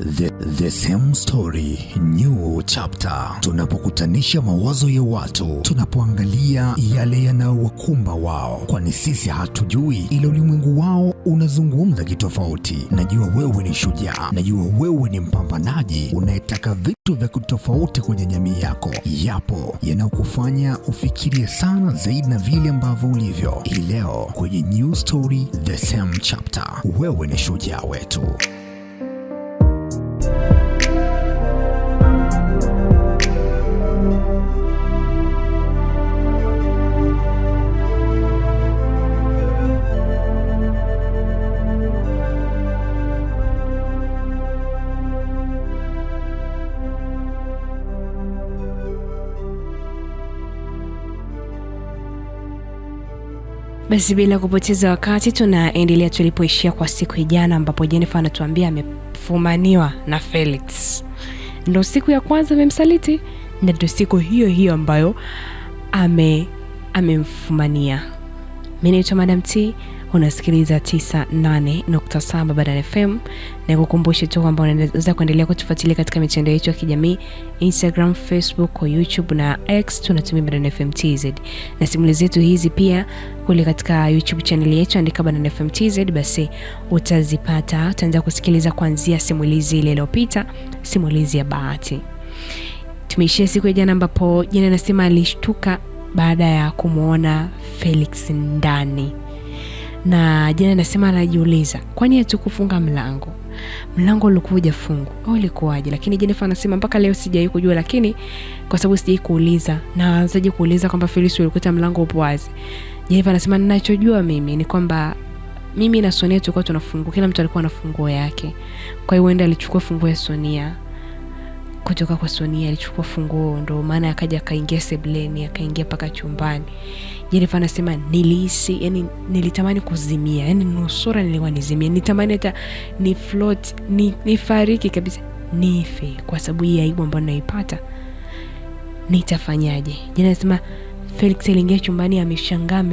The same story, new chapter. Tunapokutanisha mawazo ya watu, tunapoangalia yale yanayowakumba wao, kwani sisi hatujui ila ulimwengu wao unazungumza kitofauti. Najua wewe ni shujaa, najua wewe ni mpambanaji unayetaka vitu vya kutofauti kwenye jamii yako. Yapo yanayokufanya ufikirie sana zaidi na vile ambavyo ulivyo. Hii leo kwenye new story, the same chapter, wewe ni shujaa wetu. Basi bila kupoteza wakati tunaendelea tulipoishia kwa siku ya jana, ambapo Jennifer anatuambia amefumaniwa na Felix. Ndio siku ya kwanza amemsaliti na ndio siku hiyo hiyo ambayo amemfumania. Mimi naitwa Madam T, unasikiliza 98.7 Badala FM, na kukumbusha tu kwamba unaweza kuendelea kutufuatilia katika mitandao yetu ya kijamii, Instagram, Facebook, YouTube na X, tunatumia Badala FM TZ. Na simulizi zetu hizi pia kule katika YouTube channel yetu, andika Badala FM TZ, basi utazipata. Utaanza kusikiliza kuanzia simulizi ile iliyopita, simulizi ya bahati. Tumeishia siku ya jana ambapo Jana anasema alishtuka baada ya kumuona Felix ndani. Na Jana anasema anajiuliza, kwani hatukufunga mlango? Mlango ulikuwa hujafungwa au ilikuwaje? Lakini Jennifer anasema mpaka leo sijai kujua, lakini kwa sababu sijai kuuliza, na anzaje kuuliza kwamba Felix alikuta mlango upo wazi. Jennifer anasema ninachojua mimi ni kwamba mimi na Sonia tulikuwa tunafungua, kila mtu alikuwa na funguo yake. Kwa hiyo enda alichukua funguo ya Sonia. Kutoka kwa Sonia alichukua funguo, ndio maana akaja akaingia sebleni, akaingia paka chumbani. Jennifer anasema nilihisi, yani nilitamani kuzimia, yani nusura nilikuwa nizimia, nitamani hata ni float, nifariki kabisa, nife kwa sababu hii aibu ambayo naipata. Nitafanyaje? Jennifer anasema Felix aliingia chumbani ameshangaa,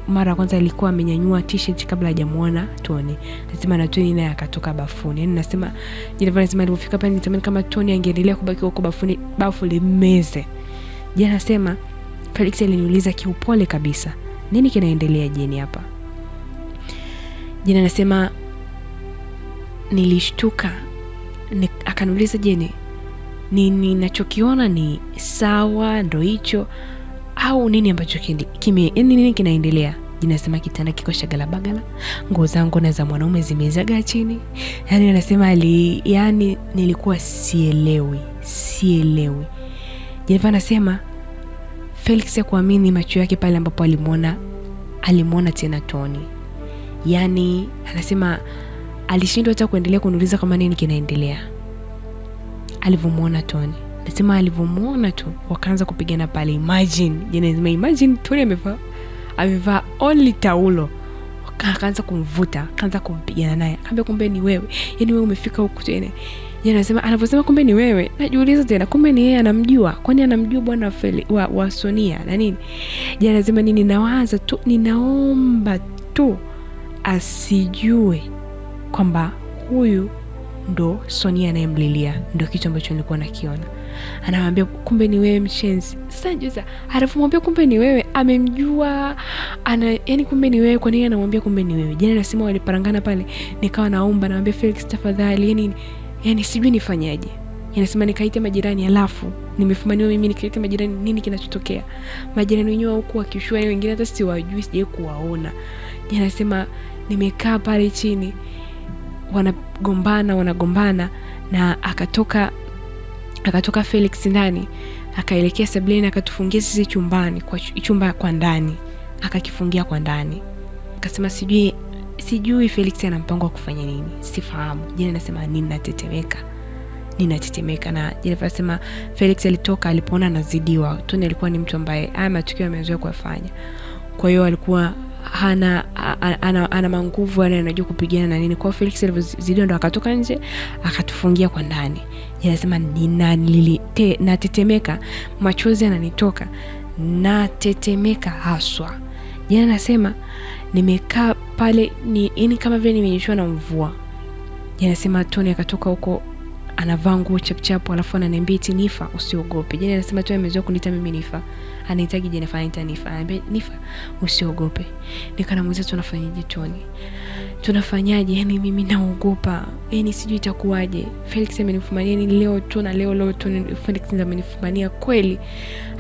mara kwanza alikuwa amenyanyua t-shirt kabla hajamuona Tony. Anasema na Tony naye akatoka bafuni. Yani nasema Jennifer anasema alipofika pale nitamani kama Tony angeendelea kubaki huko bafuni, bafu limeze. Jana anasema Felix aliniuliza kiupole kabisa, nini kinaendelea Jeni hapa? Jana anasema nilishtuka, akaniuliza Jeni, ninachokiona ni sawa ndo hicho au nini ambacho nini kinaendelea? Jina anasema kitanda kiko shagala bagala, nguo zangu na za mwanaume zimezaga chini. Yani anasema yani nilikuwa sielewi. Jennifer anasema Felix hakuamini macho yake pale ambapo alimuona tena Tony. Yani anasema alishindwa hata kuendelea kuniuliza kama nini kinaendelea alivyomuona Tony. Anasema alivyomuona tu wakaanza kupigana pale. Imagine Tony amevaa only taulo. Akaanza kumvuta, akaanza kumpigana naye. Akamwambia kumbe ni wewe. Yani wewe umefika huku tena. Yeye anasema anaposema kumbe ni wewe, najiuliza tena kumbe ni yeye anamjua. Kwani anamjua bwana wa Sonia na nini? Yeye anasema ninawaza tu, ninaomba tu asijue kwamba huyu ndo Sonia anayemlilia. Ndio kitu ambacho nilikuwa nakiona. Anamwambia kumbe ni wewe mshenzi. Sasa juza alipomwambia kumbe ni wewe, amemjua yani kumbe ni wewe. Kwa nini anamwambia kumbe ni wewe? Jana anasema waliparangana pale, nikawa naomba, naambia Felix tafadhali, yani sijui nifanyaje. Anasema nikaita majirani, alafu nimefumaniwa mimi, nikaita majirani, nini kinachotokea? Majirani wenyewe huko wakishua, wengine hata siwajui, sije kuwaona. Jana anasema nimekaa pale chini, wanagombana na akatoka Felix ndani, akaelekea sebleni, akatufungia sisi chumba kwa ndani, akakifungia kwa ndani. Akasema sijui Felix ana mpango wa kufanya nini, sifahamu. Jana anasema ninatetemeka. Na Jennifer anasema Felix alitoka alipoona anazidiwa. Tony alikuwa ni mtu ambaye haya matukio amezoea kuyafanya. Kwa hiyo alikuwa ana manguvu, anajua kupigana na nini. Kwa Felix alizidiwa ndo akatoka nje, akatufungia kwa ndani. Anasema natetemeka, machozi yananitoka, natetemeka haswa. Jana anasema nimekaa pale yani kama vile nimenyeshwa na mvua. Anasema Tony akatoka huko anavaa nguo chapchapu alafu ananiambia eti Nifa usiogope. Jeni anasema Tony amezoea kuniita mimi Nifa. Anahitaji Jennifer aniita Nifa. Ananiambia Nifa usiogope. Nikanamuuliza tunafanyaje Tony? Tunafanyaje? Yani mimi naogopa. Yani sijui itakuwaje. Felix amenifumania ni leo tu na leo Tony Felix amenifumania kweli.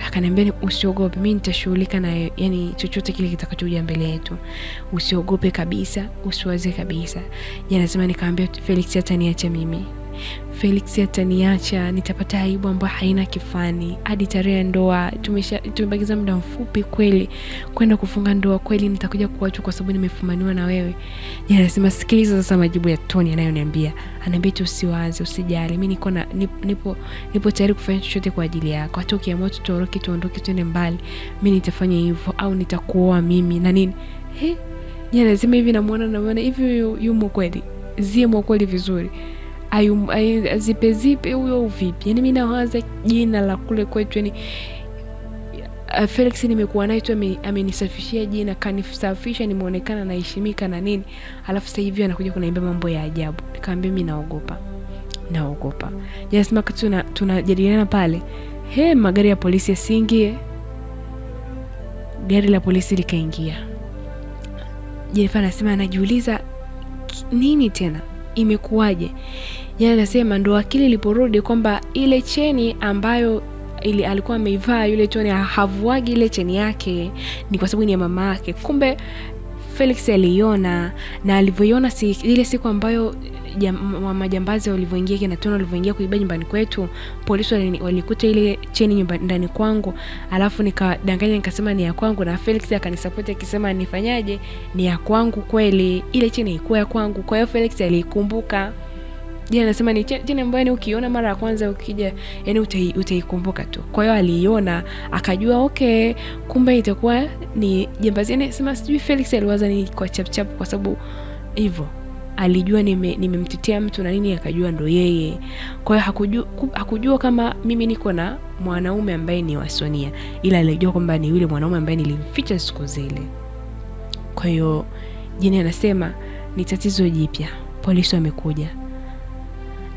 Akaniambia usiogope, mimi nitashughulika na yani chochote kile kitakachokuja mbele yetu. Usiogope kabisa, usiwaze kabisa. Jeni anasema nikamwambia Felix ataniacha mimi. Felix ataniacha, nitapata aibu ambayo haina kifani. Hadi tarehe ya ndoa tumebakiza muda mfupi kweli kwenda kufunga ndoa, kweli nitakuja kuachwa kwa sababu nimefumaniwa na wewe. Yeye anasema sikiliza sasa majibu ya Tony anayoniambia. Ananiambia usiwaze, usijali. Mimi nipo tayari kufanya chochote kwa ajili yako. Hata ukiamua tuondoke twende mbali, mimi nitafanya hivyo au nitakuoa mimi na nini. Yeye anasema hivi namuona hivi yumo kweli. Zimo kweli vizuri. Zipe huyo vipi? Yani mimi nawaza jina la kule kwetu, yani Felix nimekuwa naye tu amenisafishia jina, kanisafisha nimeonekana naheshimika na nini. Alafu sasa hivi anakuja kuniambia mambo ya ajabu. Nikamwambia mimi naogopa. Jasema tunajadiliana pale. Magari ya polisi yasingie. Gari la polisi likaingia. Jennifer anasema anajiuliza nini tena? Imekuwaje? Yeye anasema ndo akili iliporudi kwamba ile cheni ambayo alikuwa ameivaa yule Tony havuagi ile cheni yake ni kwa sababu ni ya mama yake. Kumbe Felix aliona, na alivyoiona ile siku ambayo majambazi walivyoingia kina Tony walivyoingia kuiba nyumbani kwetu, polisi walikuta ile cheni ndani kwangu, alafu nikadanganya nikasema ni ya kwangu, na Felix akanisupport akisema nifanyaje, ni ya kwangu kweli, ile cheni ilikuwa ya kwangu. Kwa hiyo Felix alikumbuka. Jeni anasema ni cheni ambayo ukiona mara ya kwanza ukija yani utaikumbuka tu. Kwa hiyo aliiona akajua okay, kumbe itakuwa ni jambazi. Anasema sijui Felix aliwaza ni kwa chapchap kwa sababu hivyo alijua nimemtetea mtu na nini, akajua ndo yeye. Kwa hiyo hakujua kama mimi niko na mwanaume ambaye ni wa Sonia, ila alijua kwamba ni yule mwanaume ambaye nilimficha siku zile. Kwa hiyo Jeni anasema ni tatizo jipya, polisi wamekuja.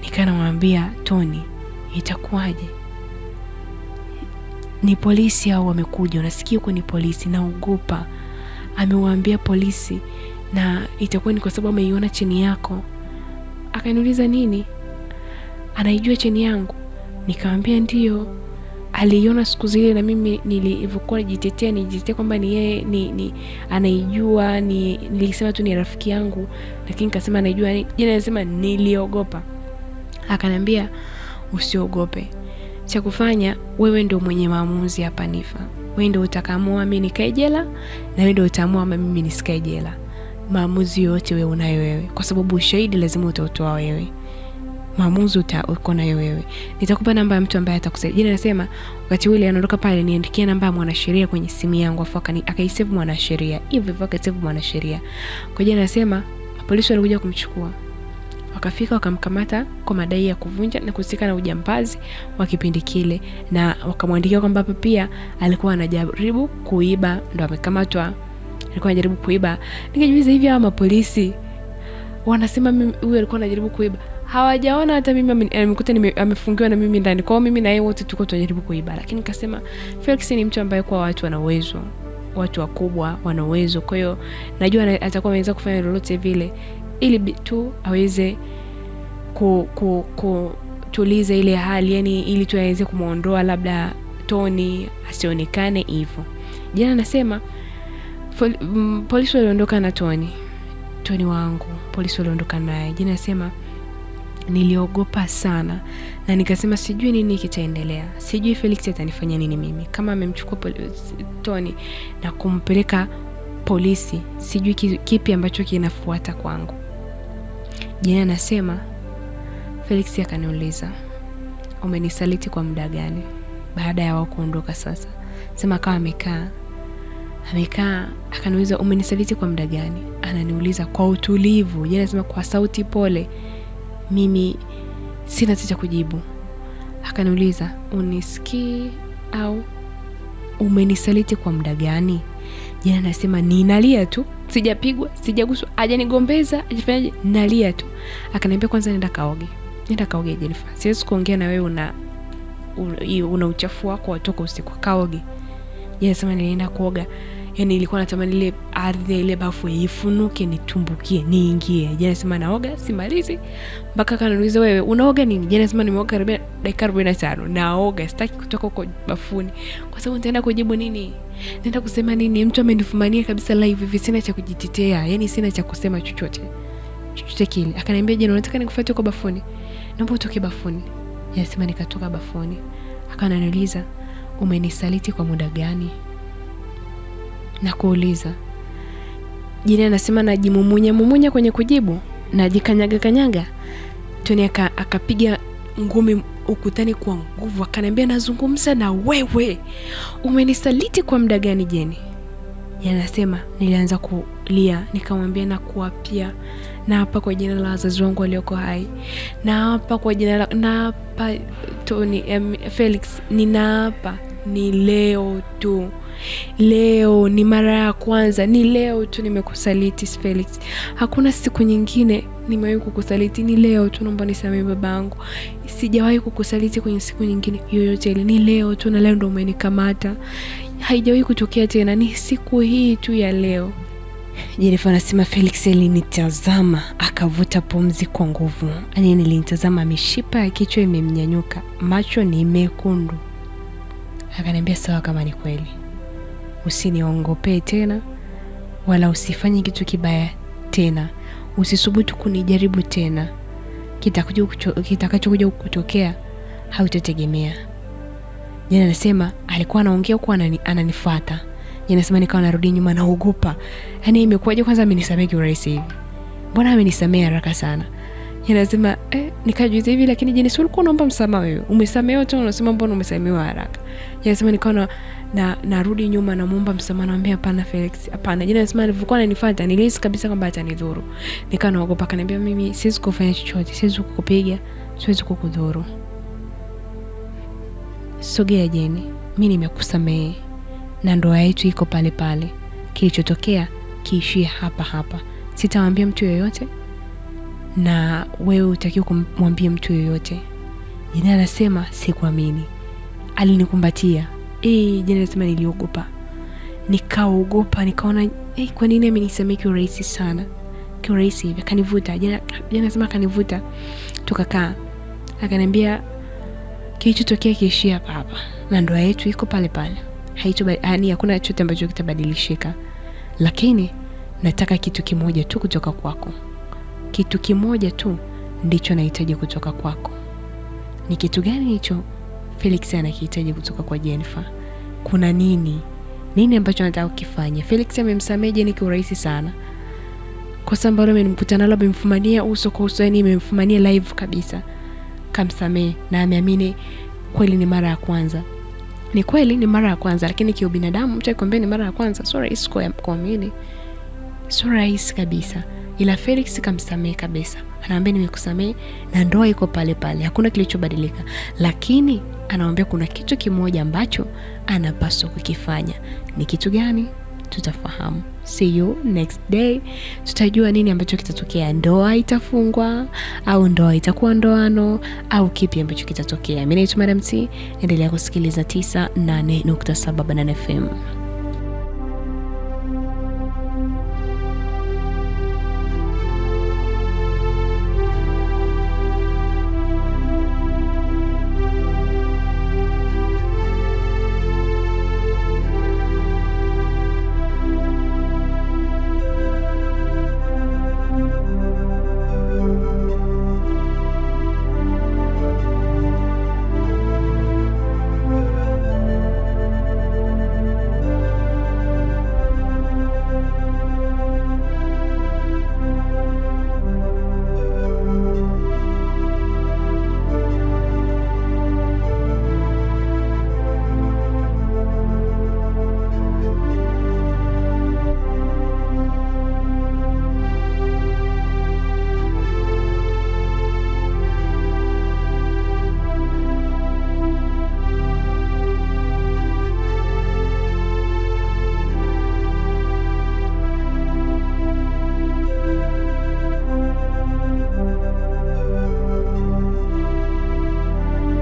Nikamwambia Tony, itakuwaje? Ni polisi au wamekuja? Unasikia huko ni polisi, naogopa. Amewaambia polisi na itakuwa ni kwa sababu ameiona cheni yako. Akaniuliza nini? Anaijua cheni yangu? Nikamwambia ndio. Aliiona siku zile na mimi nilivyokuwa nijitetea kwamba ni yeye ni anaijua, nilisema tu ni rafiki yangu, lakini nikasema anaijua. Jana anasema niliogopa. Akaniambia usiogope. Cha kufanya wewe ndio mwenye maamuzi hapa Nifa. Wewe ndio utakamua mimi nikae jela na wewe ndio utaamua mimi nisikae jela. Maamuzi yote wewe unayo wewe, kwa sababu ushahidi lazima utautoa wewe. Maamuzi uko nayo wewe. Nitakupa namba ya mtu ambaye atakusaidia. Jina nasema wakati ule anaondoka pale niandikie namba ya mwanasheria kwenye simu yangu, afu akaisave mwanasheria. Hivyo akasave mwanasheria. Kwa jina nasema polisi walikuja kumchukua. Wakafika wakamkamata kwa madai ya kuvunja na kuhusika na ujambazi wa kipindi kile, na wakamwandikia kwamba pia alikuwa anajaribu kuiba, ndo amekamatwa. Alikuwa anajaribu kuiba. Nikajiuliza hivi hawa mapolisi wanasema huyu alikuwa anajaribu kuiba, hawajaona hata mimi amekuta amefungiwa na mimi ndani. Kwa hiyo mimi na yeye wote tuko tunajaribu kuiba. Lakini nikasema Felix ni mtu ambaye kwa watu wana uwezo, watu wakubwa wana uwezo. Kwa hiyo najua atakuwa anaweza kufanya lolote vile ili tu aweze kutuliza ile hali, yani ili tu aweze kumuondoa labda Tony asionekane hivyo. Jana nasema polisi waliondoka na Tony wangu, polisi waliondoka naye. Jana nasema niliogopa sana na nikasema sijui nini kitaendelea, sijui Felix atanifanya nini mimi kama amemchukua Tony na kumpeleka polisi, sijui kipi ambacho kinafuata kwangu. Jana nasema Felix akaniuliza umenisaliti kwa muda gani baada ya wao kuondoka sasa. Sema kama amekaa akaniuliza umenisaliti kwa muda gani. Ananiuliza kwa utulivu. Jana nasema kwa sauti pole. Mimi sina cha kujibu. Akaniuliza unisikii au umenisaliti kwa muda gani? Jana nasema ninalia tu, sijapigwa, sijaguswa, hajanigombeza, hajafanyaje, nalia tu. Akaniambia kwanza nenda kaoge. nenda kaoge Jennifer. Siwezi kuongea na wewe una uchafu wako watoka usiku, kaoge. Anasema nilienda kuoga. Yaani ilikuwa natamani ile ardhi ile bafu ifunuke nitumbukie niingie. Anasema naoga simalizi mpaka kananiuliza wewe unaoga nini? Anasema nimeoga dakika 45 naoga, sitaki kutoka huko bafuni. Kwa sababu nitaenda kujibu nini? Nenda kusema nini? Mtu amenifumania kabisa live hivi, sina cha kujitetea. Yaani sina cha kusema chochote kile. Akaniambia je, unataka nikufuate huko bafuni? Naomba utoke bafuni. Anasema nikatoka bafuni. Akananiuliza umenisaliti kwa muda gani? Na kuuliza Jini anasema najimumunya kwenye kujibu, najikanyaga. Tony akapiga ngumi ukutani kwa nguvu, akaniambia nazungumza na wewe, umenisaliti kwa muda gani Jeni? Anasema nilianza kulia, nikamwambia na kuapia na hapa kwa jina la wazazi wangu walioko hai, na hapa kwa jina la hapa Tony Felix, ninaapa ni leo tu. Leo ni mara ya kwanza, ni leo tu nimekusaliti Felix. Hakuna siku nyingine nimewahi kukusaliti, ni leo tu, naomba nisamehe babangu. Sijawahi kukusaliti kwenye siku nyingine yoyote ile, ni leo tu, na leo ndo umenikamata. Haijawahi kutokea tena, ni siku hii tu ya leo. Jennifer anasema Felix alinitazama, akavuta pumzi kwa nguvu. Nilinitazama, mishipa ya kichwa imemnyanyuka, macho ni mekundu. Akaniambia sawa, kama ni kweli usiniongopee tena, wala usifanye kitu tena, usisubutu kunijaribu tena. Kitakachokuja kutokea hautategemea. Jana anasema alikuwa anaongea kwa ananifuata. Anasema nikawa narudi nyuma, naogopa. Yaani imekuwaje kwanza amenisamea kiurahisi hivi? Mbona amenisamea haraka sana? Anasema nikajuiza hivi, lakini Jeni sio ulikuwa unaomba msamaha wewe? Umesamehewa tu unasema mbona umesamehewa haraka? Anasema nikawa narudi nyuma na muomba msamaha, naambia hapana Felix, hapana. Jeni anasema alivyokuwa ananifuata nilihisi kabisa kwamba atanidhuru. Nikawa naogopa, akaniambia mimi siwezi kufanya chochote, siwezi kukupiga, siwezi kukudhuru. Sogea Jeni, mimi nimekusamehe na ndoa yetu iko pale pale. Kilichotokea kiishie hapa. Sitawaambia mtu yoyote, na wewe utakiwa kumwambia mtu yoyote. Jeni anasema sikuamini. Alinikumbatia. Jeni anasema niliogopa. Nikaogopa, nikaona kwa nini amenisamea kiurahisi sana? Kiurahisi hivi. Akanivuta. Jeni anasema akanivuta. Tukakaa. Akaniambia kilichotokea kiishie hapa. Na ndoa yetu iko pale pale. Hakuna chochote ambacho kitabadilishika. Lakini nataka kitu kimoja tu kutoka kwako. Kitu kimoja tu ndicho nahitaji kutoka kwako. Ni kitu gani hicho? Felix anakihitaji kutoka kwa Jennifer. Kuna nini? Nini ambacho anataka kukifanya? Felix amemsamehe Jenny kwa urahisi sana. Kwa sababu amemkuta nalo, amemfumania uso kwa uso, yani amemfumania live kabisa. Kamsamehe na ameamini kweli ni mara ya kwanza. Ni kweli ni mara ya kwanza, lakini kwa binadamu mtu akikwambia ni mara ya kwanza, sio rahisi kuamini. Sio rahisi kabisa. Ila Felix kamsamehe kabisa. Anaambia nimekusamehe na ndoa iko pale pale. Hakuna kilichobadilika. Lakini anaambia kuna kitu kimoja ambacho anapaswa kukifanya. Ni kitu gani? Tutafahamu. See you next day. Tutajua nini ambacho kitatokea. Ndoa itafungwa au ndoa itakuwa ndoano au kipi ambacho kitatokea. Mimi naitwa Madam T. Endelea kusikiliza 98.7 Banana FM.